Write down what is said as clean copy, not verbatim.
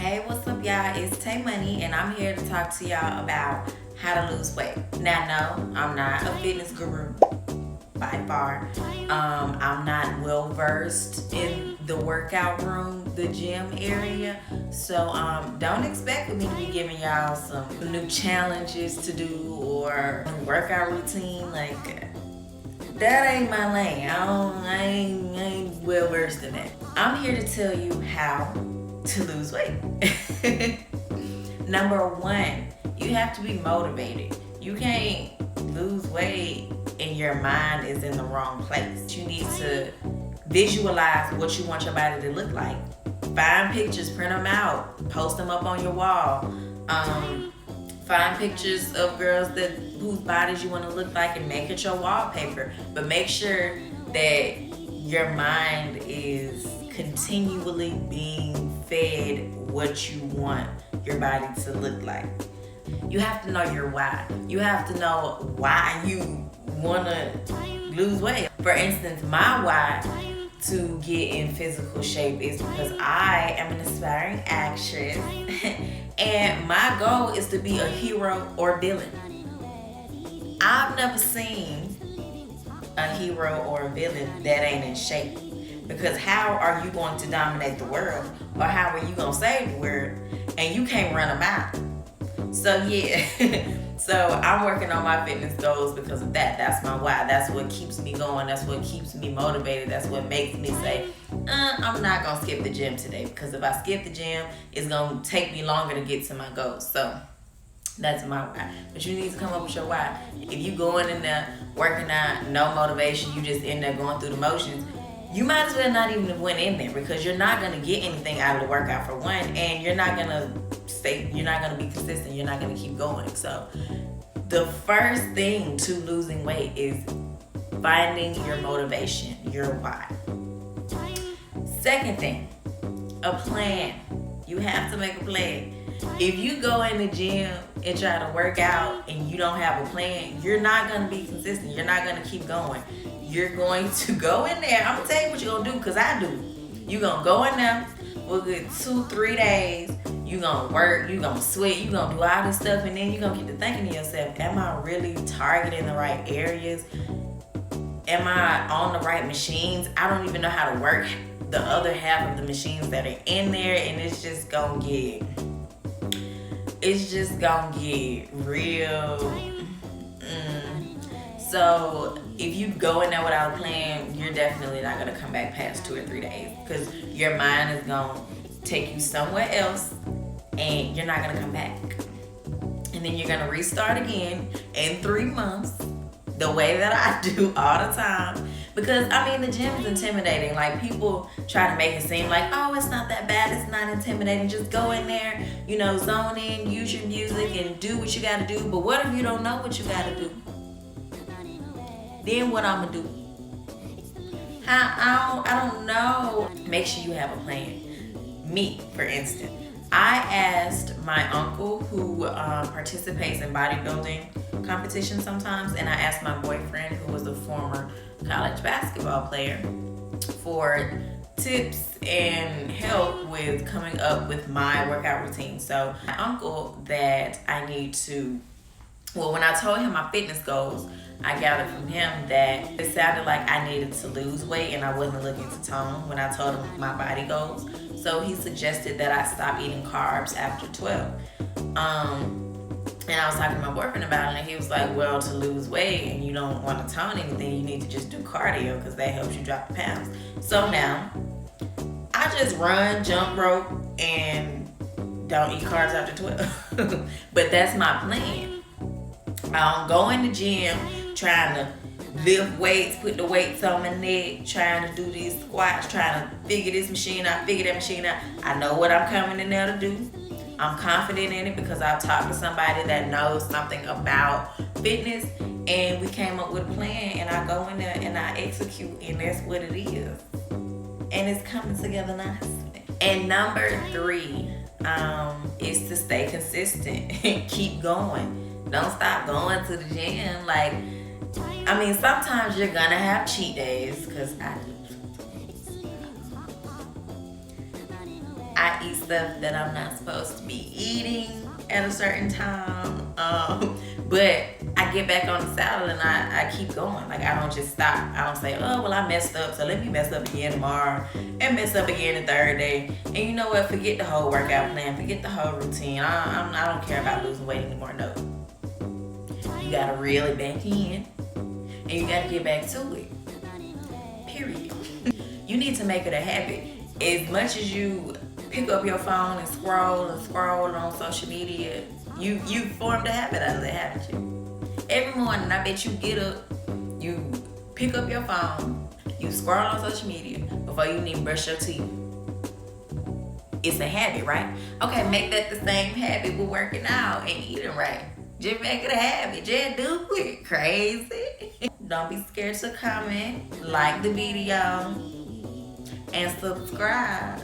Hey, what's up, y'all? It's Tay Money, and I'm here to talk to y'all about how to lose weight. Now, no, I'm not a fitness guru by far. I'm not well versed in the workout room, the gym area. So don't expect me to be giving y'all some new challenges to do or a workout routine. Like, that ain't my lane. I ain't well versed in that. I'm here to tell you how to lose weight. Number one, you have to be motivated. You can't lose weight and your mind is in the wrong place. You need to visualize what you want your body to look like. Find pictures, print them out, post them up on your wall. Find pictures of girls whose bodies you want to look like and make it your wallpaper. But make sure that your mind is continually being fed what you want your body to look like. You have to know your why. You have to know why you want to lose weight. For instance, my why to get in physical shape is because I am an aspiring actress and my goal is to be a hero or villain. I've never seen a hero or a villain that ain't in shape. Because how are you going to dominate the world? Or how are you going to save the world? And you can't run them out. So yeah, so I'm working on my fitness goals because of that. That's my why. That's what keeps me going. That's what keeps me motivated. That's what makes me say, I'm not going to skip the gym today. Because if I skip the gym, it's going to take me longer to get to my goals. So that's my why. But you need to come up with your why. If you going in there working out, no motivation, you just in there going through the motions, you might as well not even have went in there because you're not going to get anything out of the workout for one, and you're not going to be consistent. You're not going to keep going. So the first thing to losing weight is finding your motivation, your why. Second thing, a plan. You have to make a plan. If you go in the gym and try to work out and you don't have a plan, you're not going to be consistent. You're not going to keep going. You're going to go in there. I'm going to tell you what you're going to do because I do. You're going to go in there for a good 2-3 days. You're going to work. You're going to sweat. You're going to do all this stuff. And then you're going to get to thinking to yourself, am I really targeting the right areas? Am I on the right machines? I don't even know how to work the other half of the machines that are in there. And it's just going to get real. So if you go in there without a plan, you're definitely not going to come back past 2 or 3 days because your mind is going to take you somewhere else and you're not going to come back. And then you're going to restart again in 3 months the way that I do all the time. Because, the gym is intimidating. Like, people try to make it seem like, oh, it's not that bad. It's not intimidating. Just go in there, zone in, use your music, and do what you got to do. But what if you don't know what you got to do? Then what I'm going to do? I don't know. Make sure you have a plan. Me, for instance. I asked my uncle who participates in bodybuilding competitions sometimes, and I asked my boyfriend who was a former college basketball player for tips and help with coming up with my workout routine. So my uncle that I need to, when I told him my fitness goals, I gathered from him that it sounded like I needed to lose weight and I wasn't looking to tone when I told him my body goals. So he suggested that I stop eating carbs after 12. And I was talking to my boyfriend about it, and he was like, well, to lose weight and you don't want to tone anything, you need to just do cardio because that helps you drop the pounds. So now, I just run, jump rope, and don't eat carbs after 12. But that's my plan. I don't go in the gym trying to lift weights, put the weights on my neck, trying to do these squats, trying to figure this machine out, figure that machine out. I know what I'm coming in there to do. I'm confident in it because I've talked to somebody that knows something about fitness, and we came up with a plan, and I go in there and I execute, and that's what it is. And it's coming together nicely. And number 3 is to stay consistent and keep going. Don't stop going to the gym. Sometimes you're gonna have cheat days, because I I eat stuff that I'm not supposed to be eating at a certain time. But I get back on the saddle and I keep going. Like, I don't just stop. I don't say, oh, well, I messed up, so let me mess up again tomorrow and mess up again the third day. And you know what? Forget the whole workout plan. Forget the whole routine. I don't care about losing weight anymore. No. You got to reel it back in and you got to get back to it. Period. You need to make it a habit. As much as you pick up your phone and scroll on social media, you formed a habit out of it, haven't you? Every morning, I bet you get up, you pick up your phone, you scroll on social media before you even brush your teeth. It's a habit, right? Okay, make that the same habit with working out and eating right. Just make it a habit. Just do it. Crazy. Don't be scared to comment, like the video, and subscribe.